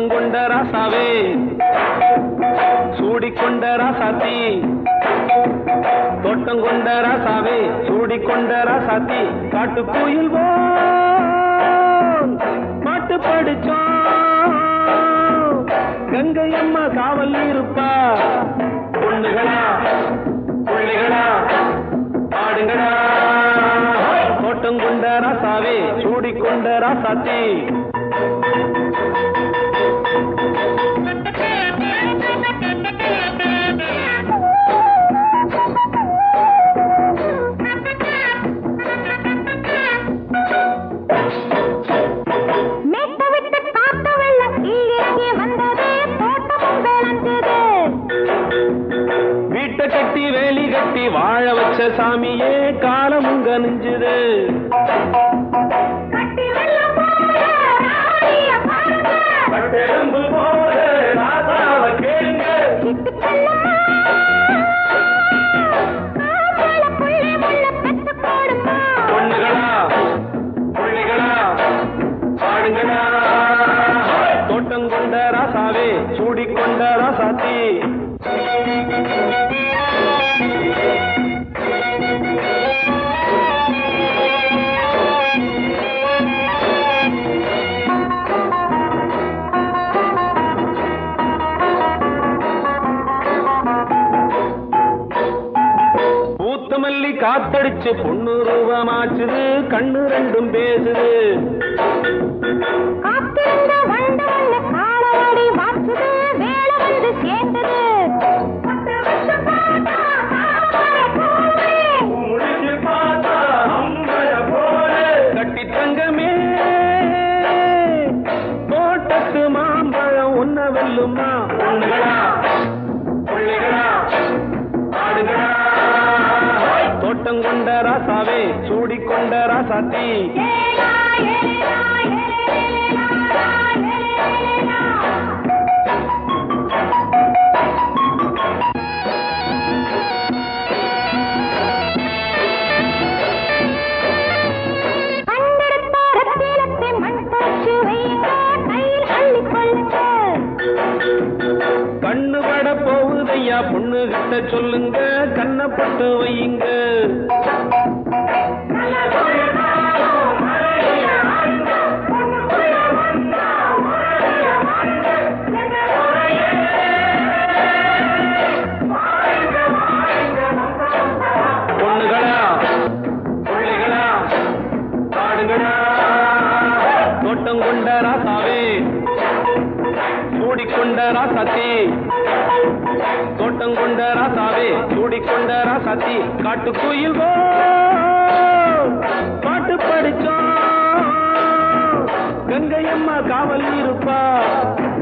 கொண்ட ராசாவே சூடிக்கொண்ட ராசாத்தி தோட்டம் கொண்ட ராசாவே சூடிக்கொண்ட ராசாத்தி காட்டு கோயில் பாட்டு படிச்சோம் கங்கை அம்மா காவல் இருப்பா பொண்ணுகளா பிள்ளைகளா ஆடுங்களா தோட்டம் கொண்ட ராசாவே சூடிக்கொண்ட ராசாத்தி கட்டி வேலி கட்டி வாழ வச்ச சாமியே காலமும் கனிஞ்சுது பொண்ணுகளா பிள்ளைகளா ஆடுங்களா தோட்டம் கொண்ட ராசாவே சூடிக்கொண்ட ராசாத்தி பூத்தமல்லி காத்தடிச்சு பொண்ணு ரூபமாச்சுது கண்ணு ரெண்டும் பேசுது கட்டி தங்கமே தோட்டத்து மாம்பழம் உன்ன வெல்லுமா பொண்ணுகளா பிள்ளைகளா ஆடுகளா தோட்டம் கொண்ட ராசாவே சூடிக்கொண்ட ராசாத்தி கண்ணு பட போகுதையா பொண்ணு கிட்ட சொல்லுங்க கண்ணப்பட்டு வையுங்க பொண்ணுகளா பிள்ளைகளா ஆடுகளா தோட்டம் கொண்ட ராசாவே சூடிக்கொண்ட ராசாத்தி தோட்டம் கொண்ட ராசாவே சூடிக்கொண்ட ராசாத்தி காட்டு கோயில் பாட்டு படிச்சோம் கங்கை அம்மா காவல் இருப்பா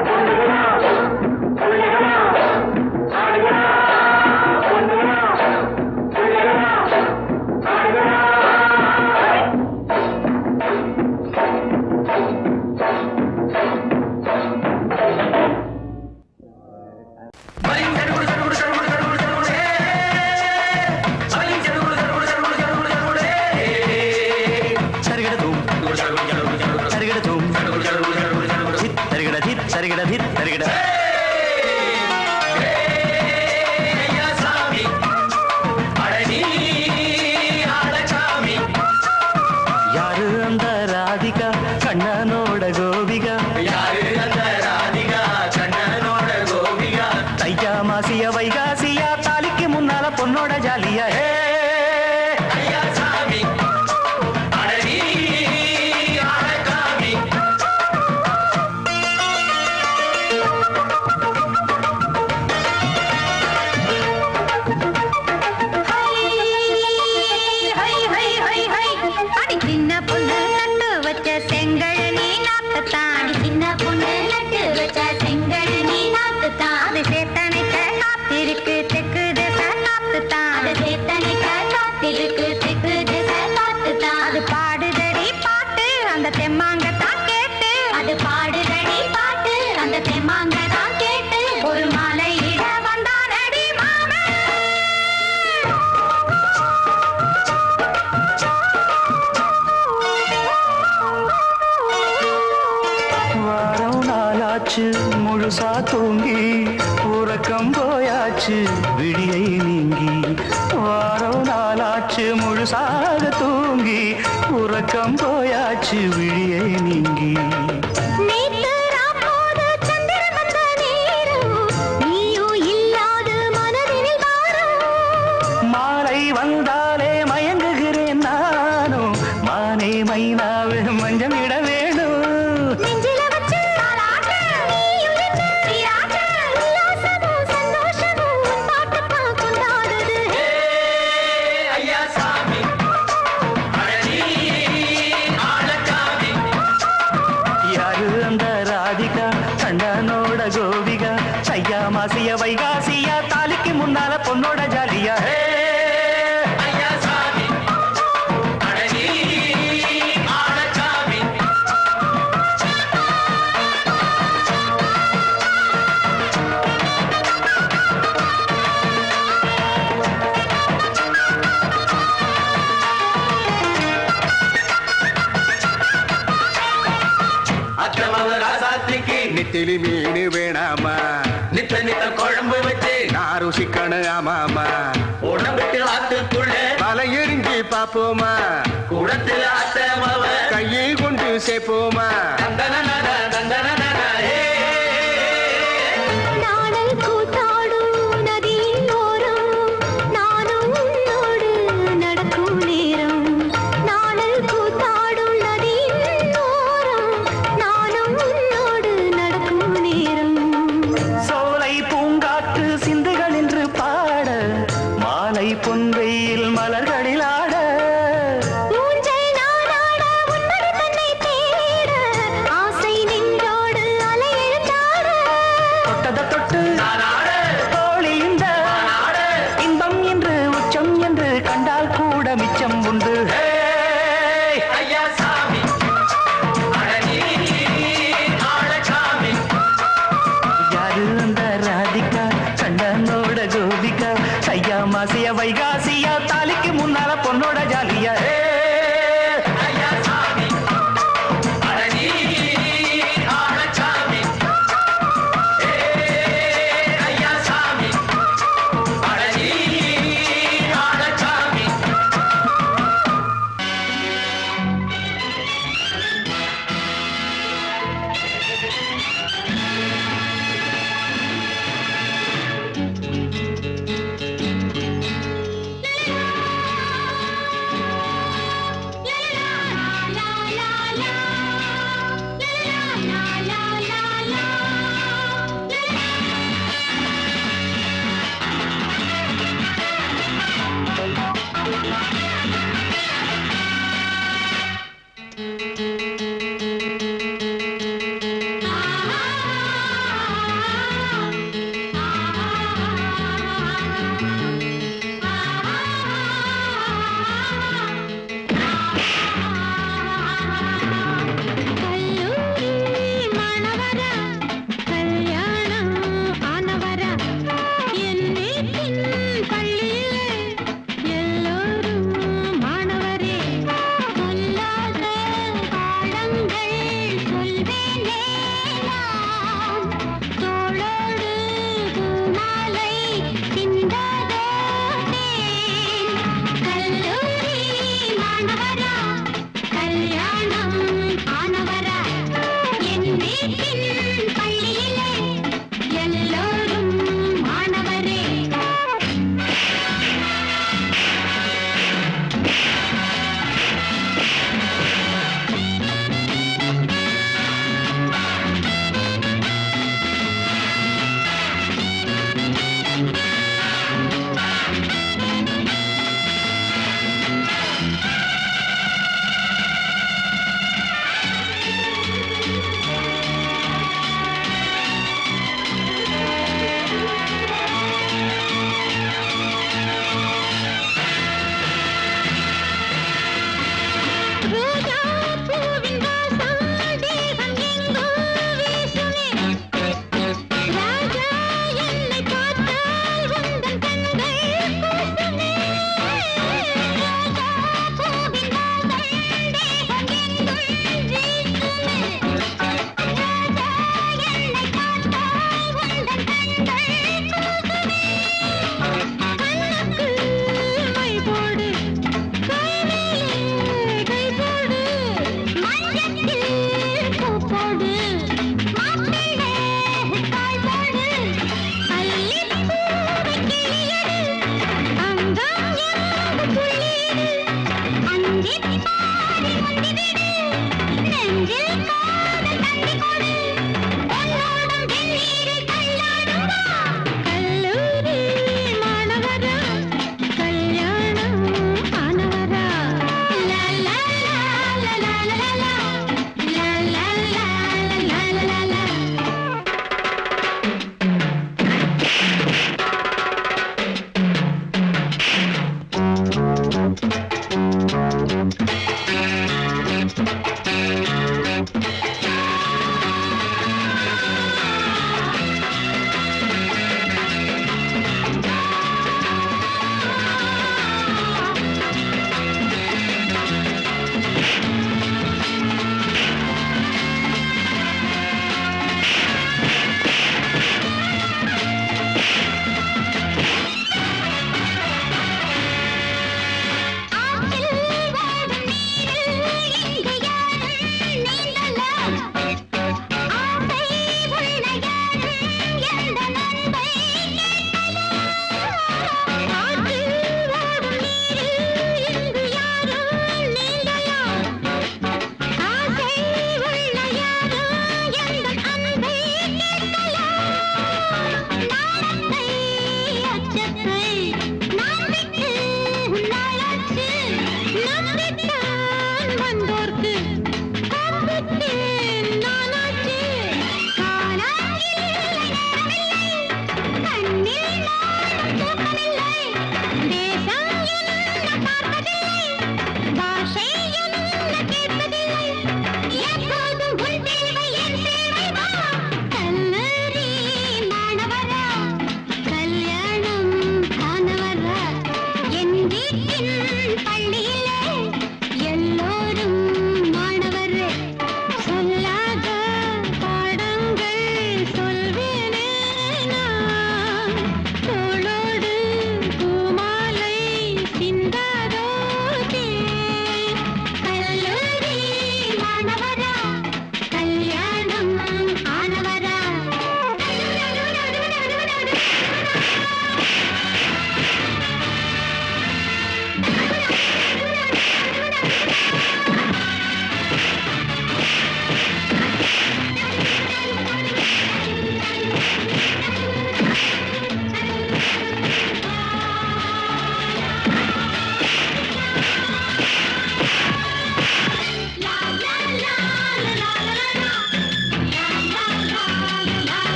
பொண்ணுகளா பிள்ளைகளா ஆடுகளா பொண்ணுகளா பிள்ளைகளா ஆடுகளா நாளாச்சு முழுசா தூங்கி உறக்கம் போயாச்சு விடியை நீங்கி வாரம் நாளாச்சு முழுசாக தூங்கி உறக்கம் போயாச்சு விடியை நீங்கி மாலை வந்தாலே மயங்குகிறேன் நானும் மானே மைனாவே மஞ்சம் இட வேணும் கண்ணனோட கோபிகா ஐயா மாசிய வைகாசியா தாலிக்கு முன்னால பொண்ணோட ஜாலியா நித்திலி மீனு வேணாமா நித்த நித்த குழம்பு வச்சு நான் ருசிக்கணும் ஆமாமா உடம்புக்கு ஆத்துக்குள்ள பல எரிஞ்சு பாப்போமா குடத்துல அத்தமவ கையை கொண்டு சேர்ப்போமா தந்தன தந்தன பொன்வெயில் மலர்களில் ஆட ஆசை நெஞ்ச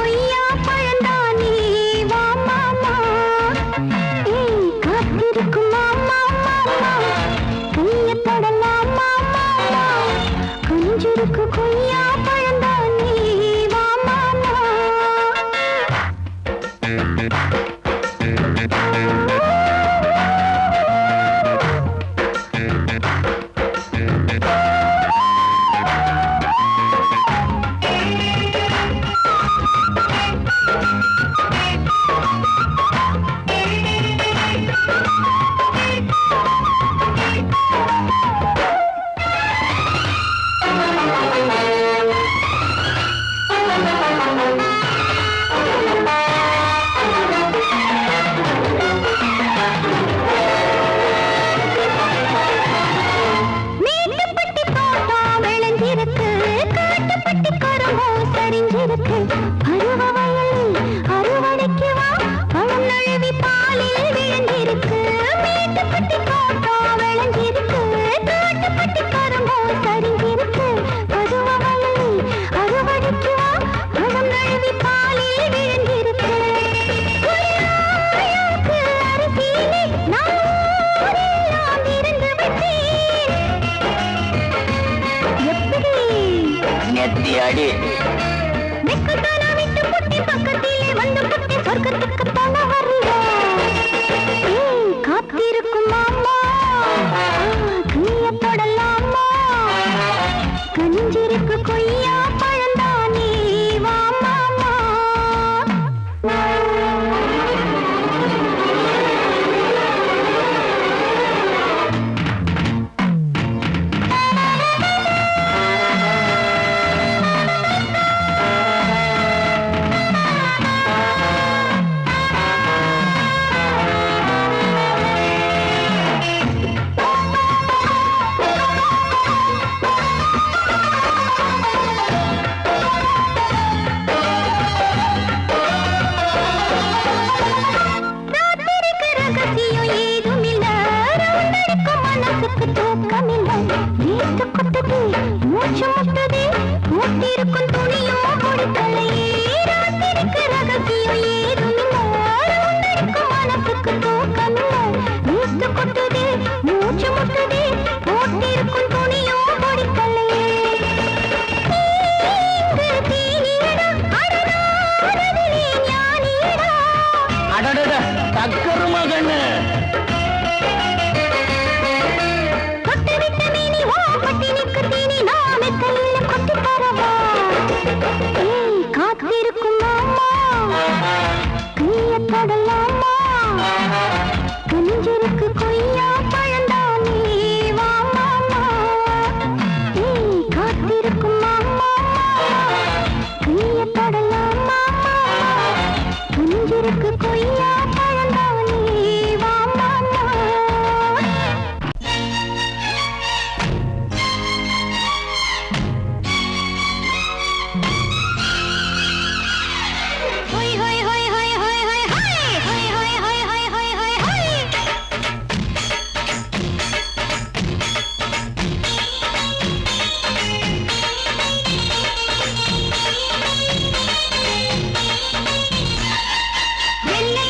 கொய்யா பழந்தானே வா மாமா காத்திருக்கும் மாமா மாமா கைய தொடலாம் மாமா கொஞ்சிருக்கு கொய்யா பழந்தானே வா மாமா காத்திருக்கும் மாமா கைய தொடலாமா கஞ்சிருக்கு கொய்யா பழந்தானே வா மாமா காத்திருக்கும் மாமா கைய தொடலாமா கஞ்சிருக்கு கொய்யா பழந்தானே வா மாமா காத்திருக்கும் மாமா கைய தொடலாமா கஞ்சிருக்கு கொய்யா பழந்தானே வா மாமா வெள்ளை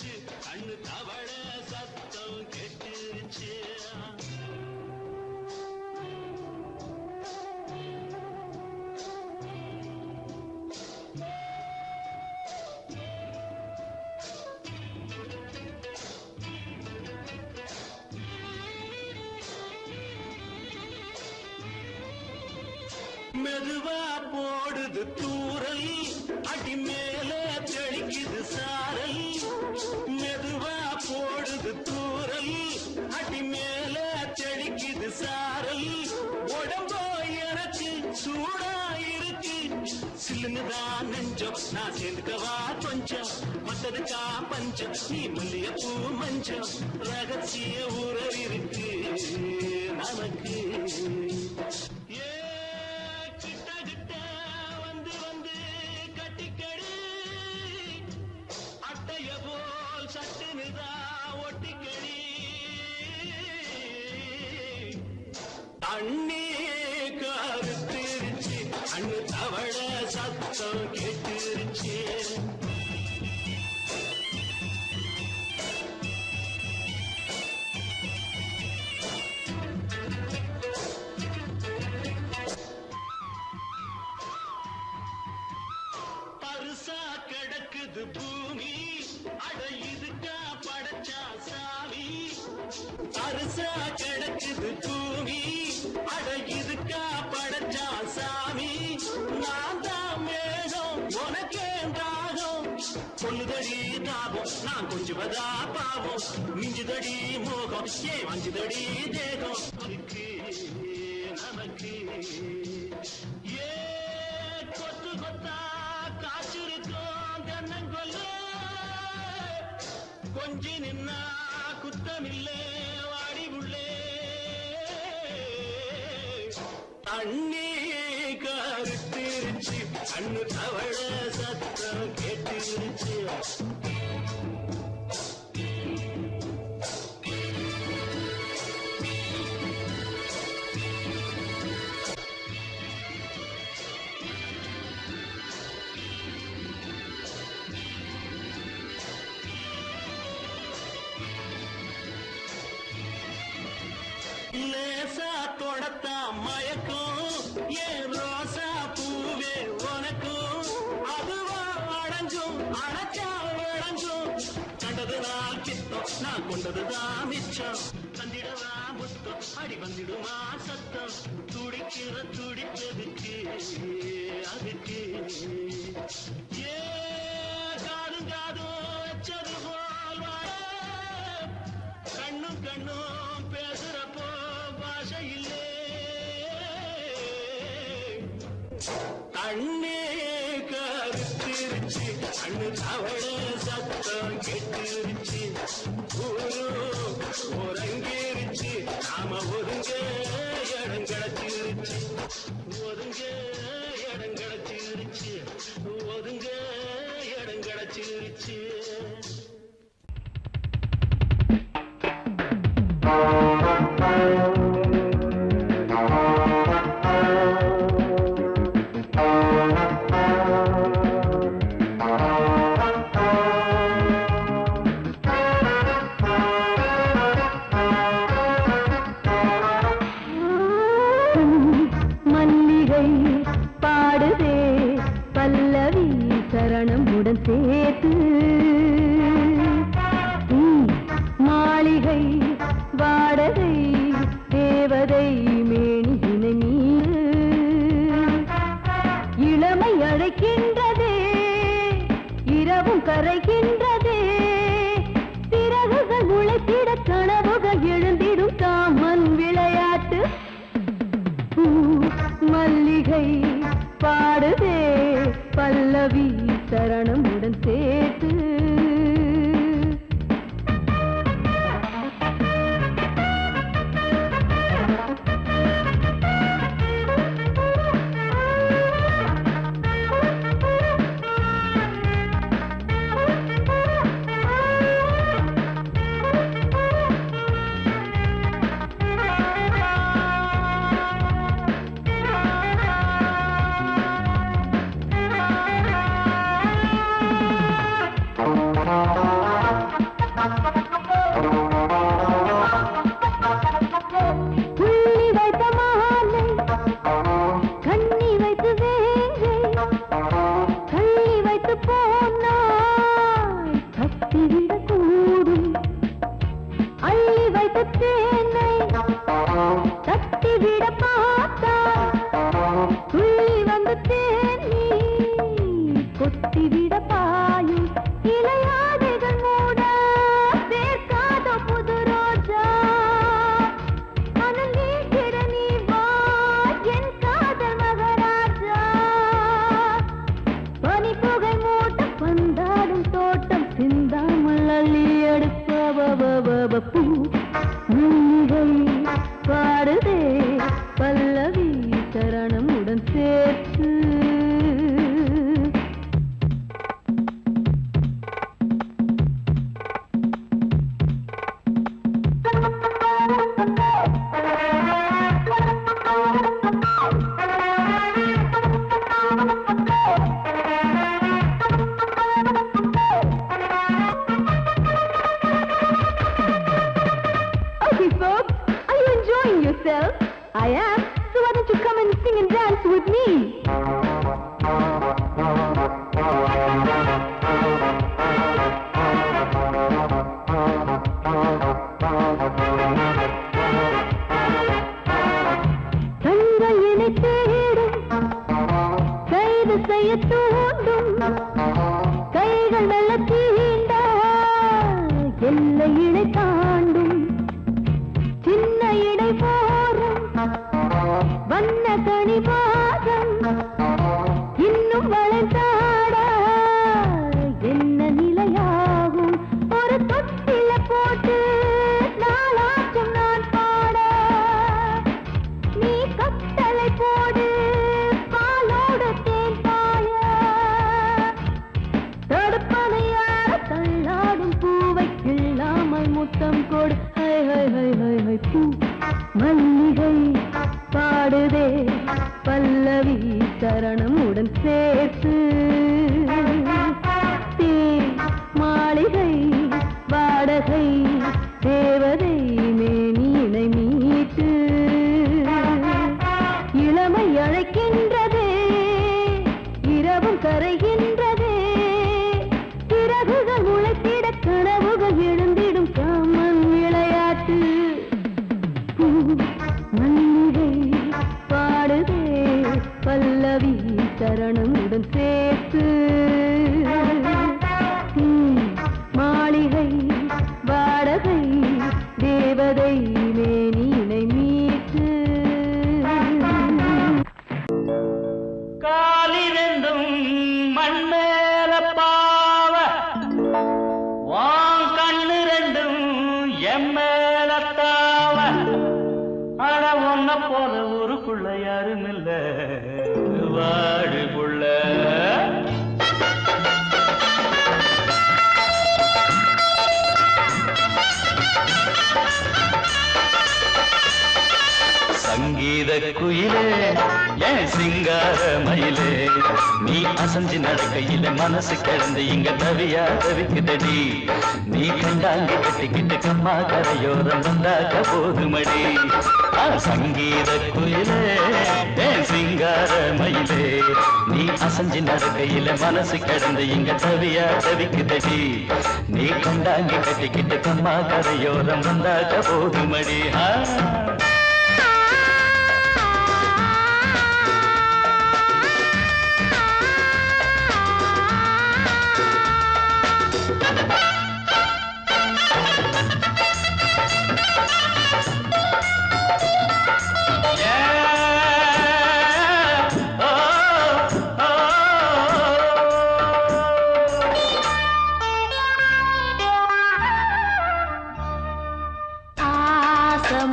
கெட்டுருச்சு கண்ணு தவள சத்தம் கெட்டுருச்சு மெதுவா போடுது தூரல் அடி மேல தெளிக்குது சாரல் மெதுவா போடுது தூரல் அடி மேல தெளிக்குது சாரல் உடம்போ எனக்கு சூடா இருக்கு சில்லுன்னுதான் நெஞ்சம் நான் சேர்ந்துக்கவா கொஞ்சம் மத்ததுக்கா பஞ்சம் நீ மல்லிகைப்பூ மஞ்சம் ரகசிய உறவு இருக்கு நமக்கு அண்ணே கருத்திருச்சு அண்ணு தவள சத்தம் கேட்டுருச்சு பருசா கிடக்குது பூமி அட இதுக்கா படைச்சா சாமி பருசா கிடக்குது பூமி அட இதுக்கா படைச்சா சாமி நான் தான் மேகம் உனக்கேன் தாகம் சொல்லுதடி தாபம் நான் கொஞ்சுவதா பாவம் மிஞ்சுதடி மோகம் ஏன் வஞ்சுதடி தேகம் அதுக்கு நமக்கு ஏ கொத்து கொத்தா காய்ச்சிருக்கோம் தென்னங்கொல்ல கொஞ்சி நின்னா குத்தமில்லே வாடி உள்ளே அண்ணே கருத்திருச்சு அண்ணு தவள சத்தம் கேட்டுருச்சு லேசா தொடத்தா மயக்கும் ஏன் ரோசா பூவே உனக்கும் அதுவா அடைஞ்சும் அடைச்சா விளைஞ்சும் கண்டதுதான் பித்தம் நான் கொண்டதுதான் மிச்சம் தந்திடவா முத்தம் அடி வந்திடுமா சத்தம் துடிக்கிற துடிப்பதுக்கு அதுக்கு ஏ காதும் காதும் வச்சது போல் வாழ கண்ணும் கண்ணும் பேசுறப்போ பாஷை இல்லே அண்ணே கருத்திருச்சு அண்ணு தவள சத்தம் கெட்டுருச்சு ஊரு ஒருங்கிருச்சு நாம ஒதுங்க இடம் கிடைச்சிருச்சு ஒதுங்க இடம் கிடைச்சிருச்சு ஒதுங்க இடம் கிடைச்சிருச்சு மல்லிகை பாடுதே பல்லவி சரணமுடன் சேர்த்து மாளிகை வாடகை தேவதை மேனியினை நீ இளமை அழைக்கின்றதே இரவும் கரைகின்றதே சிறகுகள் முளைத்திட கனவுகள் எழுந்திடும் தாமன் விளையாட்டு மல்லிகை பாடுதே பல்லவி சரணமுடன் சேர்த்து I am. So why don't you come and sing and dance with me? கண்கள் என்னை தேடும், கைது செய்ய தூண்டும், கைகள் நல்ல தீண்ட எல்லை இடை தாண்டும், சின்ன இடை போரும் வண்ண கணிவாதம் இன்னும் வளைந்தாட என்ன நிலையாகும், ஒரு தொட்டில போட்டு நாளாச்சும் நான் பாட, நீ கட்டளை போடு பாலோடு தேன் பாய, தடுப்பனையார தள்ளாடும் பூவை கிள்ளாமல் முத்தம் கொடு. High high high high high பூ மல்லிகை பாடுதே பல்லவி சரணமுடன் சேர்த்து, மாளிகை வாடகை தேவதை மேனியினை மீட்டு, இளமை அழைக்கின்றதே இரவும் கரைகின்றதே, சிறகுகள் முளைத்திட கனவுகள் எழுந்திடும் காமன் விளையாட்டு. மல்லிகை பாடுதே பல்லவி சரணமுடன் சேர்த்து, மாளிகை வாடகை தேவதை மேனியினை மீட்டு. காலிரெண்டும் மண்மேல பாவ, வான் கண்ணு ரெண்டும் எம்மேல தாவ, ஆனா ஒன்ன போல ஊருக்குள்ள யாரும் இல்ல வாழுக்குள்ள. சங்கீத குயிலே ஏன் சிங்கார மயிலே, நீ அசஞ்சு நடக்கையில மனசு கிடந்து இங்க தவியா தவிக்குதடி, நீ கண்டாங்கி கட்டிக்கிட்டு கம்மா கரையோரம் வந்தாக்க போதுமடி. சங்கீத குயிலே ஏன் சிங்கார மயிலே, நீ அசஞ்சு நடக்கையில மனசு கிடந்து இங்க தவியா தவிக்குதடி, நீ கண்டாங்கி கட்டிக்கிட்டு கம்மா கரையோரம் வந்தாக்க போதுமடி.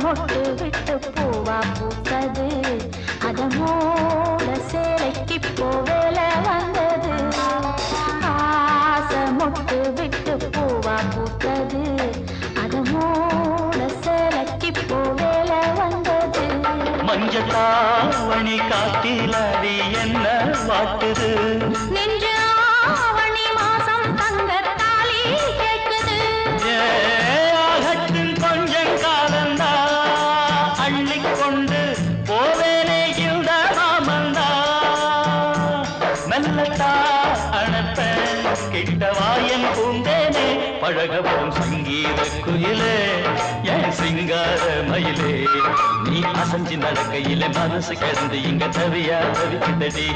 மொட்டு விட்டு பூவா பூத்தது, அதமோட சேலைக்கு போவேல வந்தது, ஆசை மொட்டு விட்டு பூவா பூத்தது, அதமோட சேலைக்கு போவேல வந்தது, மஞ்சத்தாவணி காட்டிலாடி என்ன வாட்டுது, நெஞ்சு ஆவணி மாசம் தங்க தாலி கேட்குது, ஆகட்டும் கொஞ்சம் காலந்தா அள்ளிக்கொண்டு போவேனே இந்த மாமந்தா, மெல்லத்தா அணப்ப கிட்டவாயன் பூந்தேனே பழகவும். சங்கீத குயிலே என் சிங்கார மயிலே, நீ அசஞ்சு நடக்கையில மனசு கிடந்து இங்க தவியா தவிக்குதடி.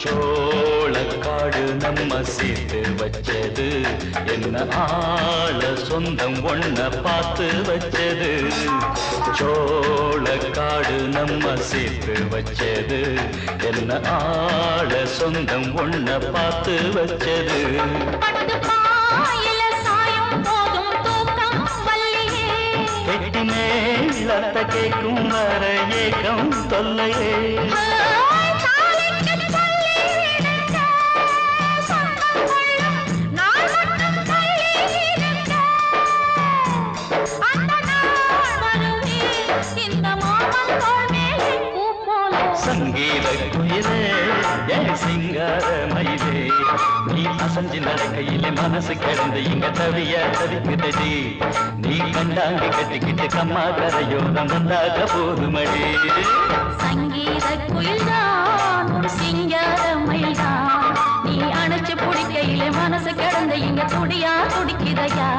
சோளக்காடு நம்ம சேர்த்து வச்சது, என்ன ஆள சொந்தம் ஒன்ன பார்த்து வச்சது, சோளக்காடு நம்ம சேர்த்து வச்சது, என்ன ஆள சொந்தம் ஒன்ன பார்த்து வச்சது, பட்டு பாயில சாயம் போதும் மேளத்தை கேட்கும் வர ஏக்கம் தொல்லையே தாலிக்கு தள்ளி விடுங்க சொந்தங்களும் நாள் மட்டும் தள்ளி விடுங்க அந்த நாள் வருமே இந்த மாமன் தோள் மேலே பூ போல சங்கீத குயிலே ஏன் சிங்கார மயிலே நீ அசஞ்சு நடக்கையிலே மனசு கிடந்து இங்க தவிய தவிக்குதடி நீ கண்டாங்கி கட்டிக்கிட்டு கம்மா கரையோரம் வந்தாக போதுமடி சங்கீத குயில்தான் ஒரு சிங்கார மயில்தான் நீ அணைச்சு பிடிக்கையிலே மனசு கிடந்த இங்க துடியா துடிக்குதையா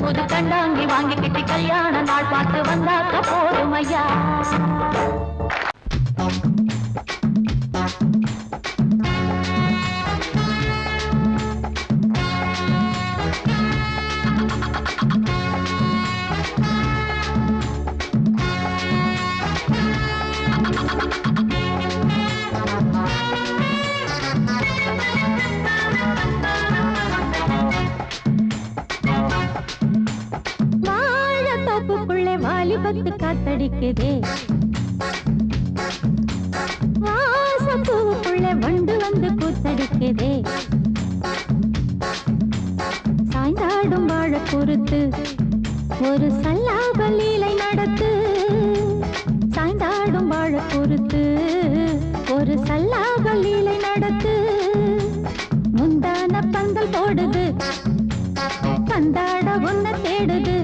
புது கண்டாங்கி வாங்கிக்கிட்டு கல்யாண நாள் பார்த்து வந்தாக்க போதுமையா வாலிபத்து காத்தடிக்குதே வாசப்பூவுக்குள்ள வண்டு வந்து கூத்தடிக்குதே சாய்ந்தாடும் வாழ பொறுத்து ஒரு சல்லாப லீலை நடத்து சாய்ந்தாடும் வாழ பொறுத்து ஒரு சல்லாப லீலை நடத்து முந்தான பந்தல் போடுது பந்தாட உன்னை தேடுது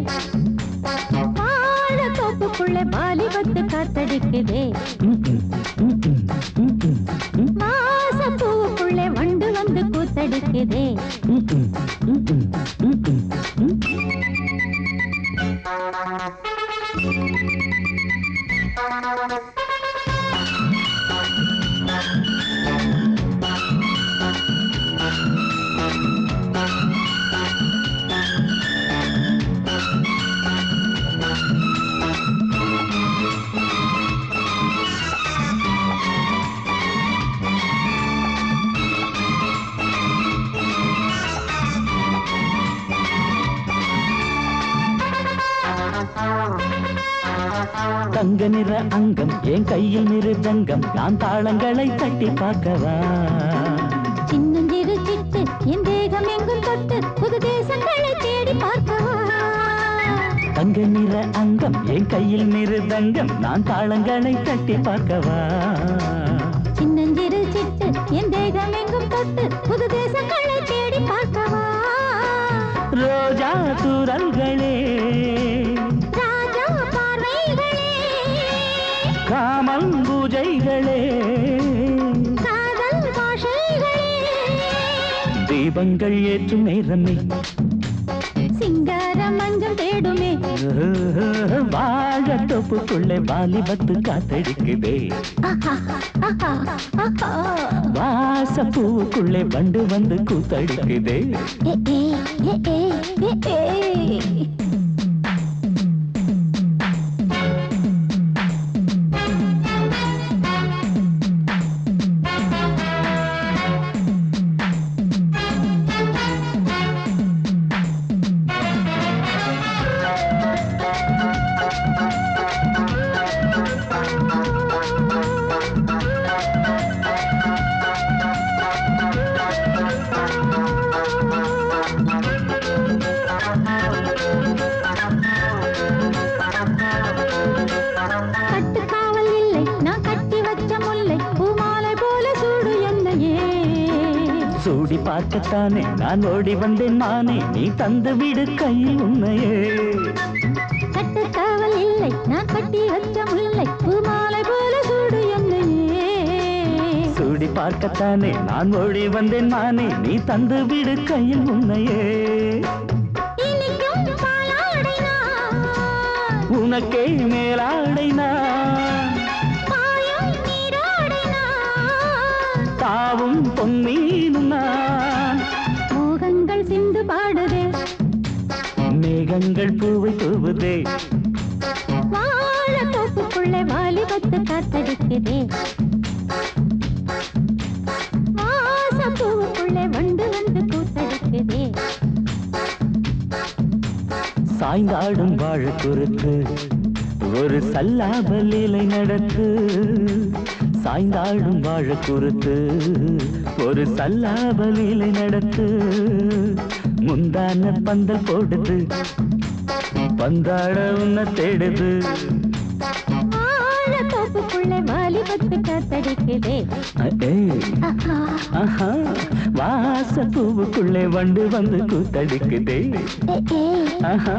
தோப்புக்குள்ளே வாலிபத்து காத்தடிக்குதே வாசப்பூவுக்குள்ளே வண்டு வந்து கூத்தடிக்குதே தங்க நிற அங்கம் என் கையில் மிருதங்கம் நான் தாளங்களை தட்டி பார்க்கவா சின்னஞ்சிறு சிட்டு என் தேகம் எங்கும் தொட்டு புது தேசங்களை தேடி பார்க்கவா தங்க நிற அங்கம் என் கையில் மிருதங்கம் நான் தாளங்களை தட்டி பார்க்கவா சின்னஞ்சிறு சிட்டு என் தேகம் எங்கும் தொட்டு புது தேசங்களை தேடி பார்க்கவா ரோஜா தூரல்களே ராஜா பார்வைகளே காமம் பூஜைகளே காதல் பாஷைகளே தீபங்கள் ஏற்றும் நேரமே சிங்கார மஞ்சள் தேடுமே வாழ தொப்புக்குள்ளே வாலிபத்து காத்தடிக்குதே வாசப்பூவுக்குள்ளே வண்டு வந்து கூத்தடிக்குதே கட்டுக்காவல் இல்லை நான் கட்டி வச்ச முல்லை பூமாலை போல சூடு என்னையே சூடி பார்க்கத்தானே நான் ஓடி வந்தேன் நானே நீ தந்து விடு கையில் உண்மையே கட்டுக்காவல் இல்லை நான் கட்டி வச்ச முல்லை பூமாலை போல சூடு என்னையே சூடி பார்க்கத்தானே நான் ஓடி வந்தேன் நானே நீ தந்து விடு கையில் உண்மையே இனிக்கும் பாலாடை நான் உனக்கே மேலாடை நான் பாயும் நீராடை நான் தாவும் பொன்மீனும் நான் மோகங்கள் சிந்து பாடுதே மேகங்கள் பூவை தூவுதே வாழ தோப்புக்குள்ளே வாலிபத்து காத்தடிக்குதே வாசப்பூவுக்குள்ளே வண்டு வந்து கூத்தடிக்குதே சாய்ந்தாடும் வாழ குறுத்து ஒரு சல்லாப லீலை நடத்து சாய்ந்தாடும் வாழ குறுத்து ஒரு சல்லாப லீலை நடத்து முந்தான பந்தல் போடுது பந்தாட உன்னை தேடுது தோப்புக்குள்ளே வாலிபத்து காத்தடிக்குதே ஆஹா வாச பூவுக்குள்ளே வண்டு வந்து கூத்தடிக்குதே ஆஹா